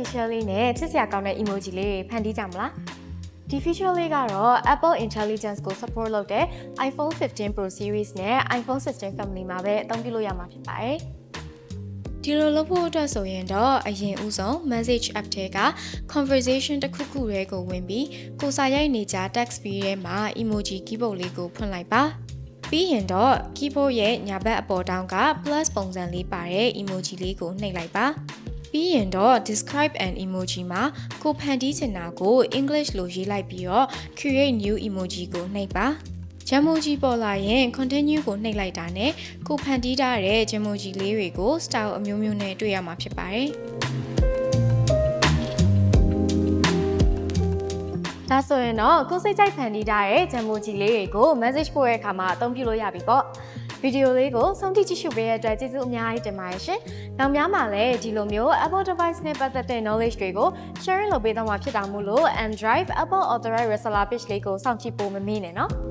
feature လေးနဲ့ချစ်စရာကောင်းတဲ့ emoji လေးတွေဖန်တီးကြမလားဒီ feature လေးကတော့ Apple Intelligence ကို support လုပ်တဲ့ iPhone 15 Pro Series နဲ့ iPhone 16 family မှာပဲအသုံးပြုလို့ရမှာဖြစ်ပါတယ်ဒီလိုလုပ်ဖို့အတွက်ဆိုရင်တော့အရင်ဦးဆုံး message app ထဲက conversation တစ်ခုခုတွေကိုဝင်ပြီးကိုစာရိုက်နေကြ text field ထဲမှာ emoji keyboard လေးကိုဖွင့်လိုက်ပါပြီးရင်တော့ keyboard ရဲ့ညာဘက်အပေါ်တောင်းက plus ပုံစံလေးပါတဲ့ emoji လေးကိုနှိပ်လိုက်ပါပြီးရင်တော့ describe an emoji မှာကိုဖန်တီးချင်တာကို English လို့ရေးလိုက်ပြီးတော့ create new emoji ကိုနှိပ်ပါJamoji ပေါ်လာရင် continue ကိုနှိပ်လိုက်တာနဲ့ကိုဖန်တီးထားတဲ့ Jamoji လေးတွေကို style အမျိုးမျိုးနဲ့တွေ့ရမှာဖြစ်ပါတယ်ဒါဆိုရင်တော့ကိုစိတ်ကြိုက်ဖန်တီးထားတဲ့ Jamoji လေးတွေကို message ပို့တဲ့အခါမှာအသုံးပြုလို့ရပြီပေါ့ဗီဒီယိုလေးကိုဆုံးဖြတ်ကြည့်ရှုပေးတဲ့အတွက်ကျေးဇူးအများကြီးတင်ပါတယ်ရှင်။နောက်များမှာလည်းဒီလိုမျိုး Apple device နဲ့ပတ်သက်တဲ့ knowledge တွေကို sharing လုပ်ပေးသွားမှာဖြစ်တာမို့လို့ Android Apple Authorized Reseller Page လေးကိုစောင့်ကြည့်ဖို့မမေ့နဲ့နော်။